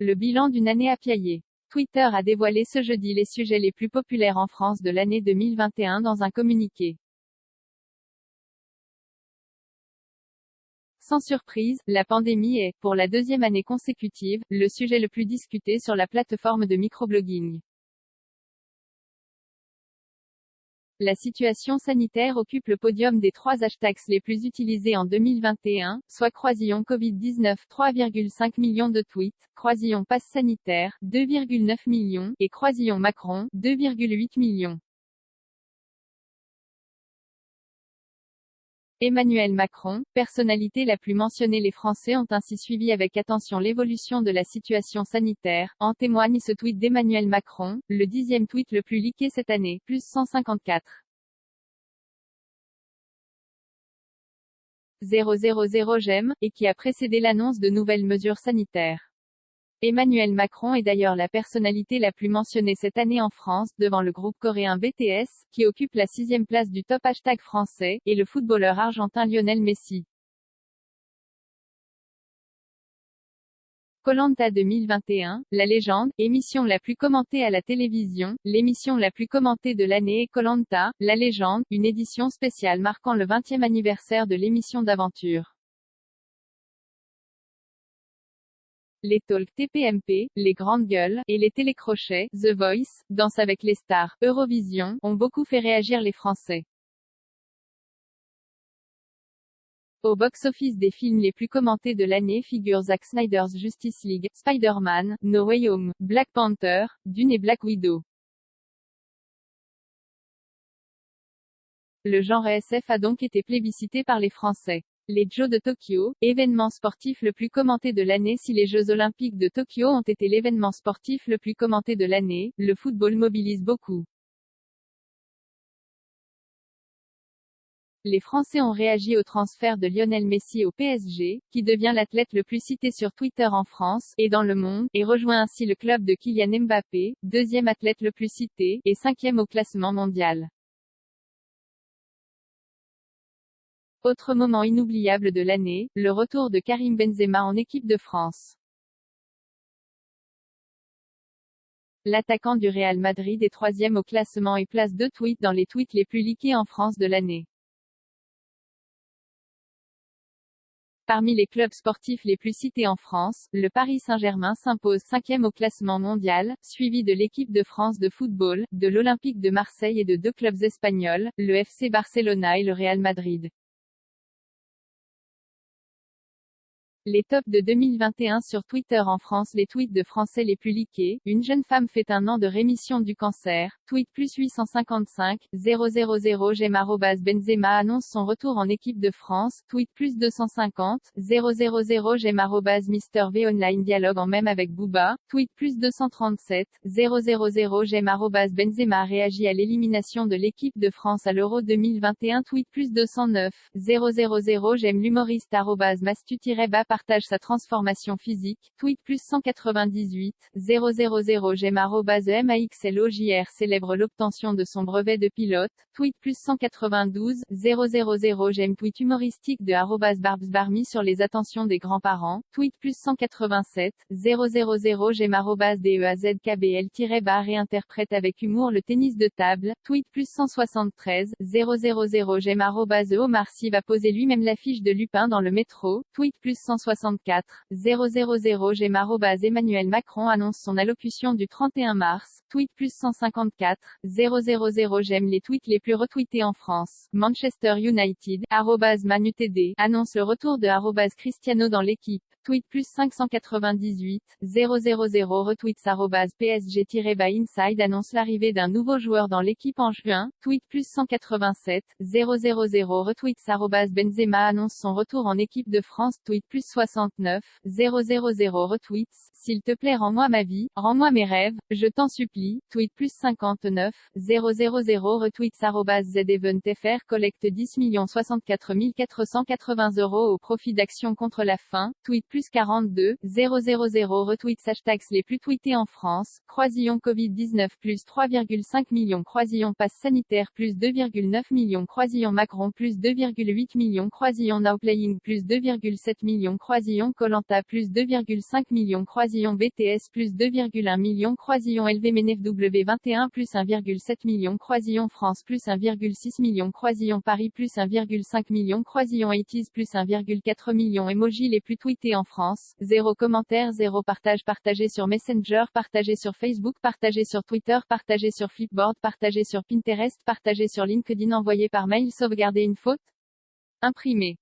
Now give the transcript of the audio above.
Le bilan d'une année apiaillée. Twitter a dévoilé ce jeudi les sujets les plus populaires en France de l'année 2021 dans un communiqué. Sans surprise, la pandémie est, pour la deuxième année consécutive, le sujet le plus discuté sur la plateforme de microblogging. La situation sanitaire occupe le podium des 3 hashtags les plus utilisés en 2021, soit Croisillon Covid-19 3,5 millions de tweets, Croisillon Pass Sanitaire 2,9 millions, et Croisillon Macron 2,8 millions. Emmanuel Macron, personnalité la plus mentionnée. Les Français ont ainsi suivi avec attention l'évolution de la situation sanitaire, en témoigne ce tweet d'Emmanuel Macron, le 10e tweet le plus liké cette année, plus 154. 000 j'aime, et qui a précédé l'annonce de nouvelles mesures sanitaires. Emmanuel Macron est d'ailleurs la personnalité la plus mentionnée cette année en France, devant le groupe coréen BTS, qui occupe la 6e place du top hashtag français, et le footballeur argentin Lionel Messi. Koh-Lanta 2021, La Légende, émission la plus commentée à la télévision. L'émission la plus commentée de l'année est Koh-Lanta, La Légende, une édition spéciale marquant le 20e anniversaire de l'émission d'aventure. Les talks TPMP, les grandes gueules, et les télécrochets, The Voice, Danse avec les stars, Eurovision, ont beaucoup fait réagir les Français. Au box-office des films les plus commentés de l'année figurent Zack Snyder's Justice League, Spider-Man, No Way Home, Black Panther, Dune et Black Widow. Le genre SF a donc été plébiscité par les Français. Les Jeux de Tokyo, événement sportif le plus commenté de l'année. Si les Jeux Olympiques de Tokyo ont été l'événement sportif le plus commenté de l'année, le football mobilise beaucoup. Les Français ont réagi au transfert de Lionel Messi au PSG, qui devient l'athlète le plus cité sur Twitter en France, et dans le monde, et rejoint ainsi le club de Kylian Mbappé, 2e athlète le plus cité, et 5e au classement mondial. Autre moment inoubliable de l'année, le retour de Karim Benzema en équipe de France. L'attaquant du Real Madrid est 3e au classement et place 2 tweets dans les tweets les plus likés en France de l'année. Parmi les clubs sportifs les plus cités en France, le Paris Saint-Germain s'impose 5e au classement mondial, suivi de l'équipe de France de football, de l'Olympique de Marseille et de 2 clubs espagnols, le FC Barcelona et le Real Madrid. Les tops de 2021 sur Twitter en France. Les tweets de Français les plus likés. Une jeune femme fait 1 an de rémission du cancer. Tweet plus 855, 000 j'aime Benzema annonce son retour en équipe de France. Tweet plus 250, 000 j'aime Mister V online dialogue en même avec Booba. Tweet plus 237, 000 j'aime Benzema réagit à l'élimination de l'équipe de France à l'Euro 2021. Tweet plus 209, 000 j'aime l'humoriste @mastu-bas partage sa transformation physique. Tweet plus 198, 000 j'aime @maxlojr célèbre l'obtention de son brevet de pilote. Tweet plus 192, 000 j'aime tweet humoristique de @barbsbarmy sur les attentions des grands-parents. Tweet plus 187, 000 j'aime DEAZKBL-bas réinterprète avec humour le tennis de table. Tweet plus 173, 000 j'aime Omar Sy va poser lui-même l'affiche de Lupin dans le métro. Tweet plus 164, 000 j'aime Emmanuel Macron annonce son allocution du 31 mars. Tweet plus 154, 000 j'aime les tweets les plus retweetés en France. Manchester United, @manutd, annonce le retour de @Cristiano dans l'équipe. Tweet plus 598, 000 retweets @PSG-inside annonce l'arrivée d'un nouveau joueur dans l'équipe en juin. Tweet plus 187, 000 retweets @Benzema annonce son retour en équipe de France. Tweet plus 69, 000 retweets, s'il te plaît rends-moi ma vie, rends-moi mes rêves, je t'en supplie. Tweet plus 59, 000 retweets @ZEventFR collecte 10 064 480 € au profit d'Action contre la faim. Tweet plus 42, 000 retweets hashtags les plus tweetés en France. Croisillon Covid-19 plus 3,5 millions. Croisillon Pass Sanitaire plus 2,9 millions. Croisillon Macron plus 2,8 millions. Croisillon Now Playing plus 2,7 millions. Croisillon Koh-Lanta plus 2,5 millions Croisillon BTS plus 2,1 millions Croisillon LVMNF W21 plus 1,7 million Croisillon France plus 1,6 million Croisillon Paris plus 1,5 million Croisillon 80s plus 1,4 million Emojis les plus tweetés en France, 0 commentaires 0 partage partagé sur Messenger partagé sur Facebook partagé sur Twitter partagé sur Flipboard partagé sur Pinterest partagé sur LinkedIn envoyé par mail sauvegarder une faute imprimé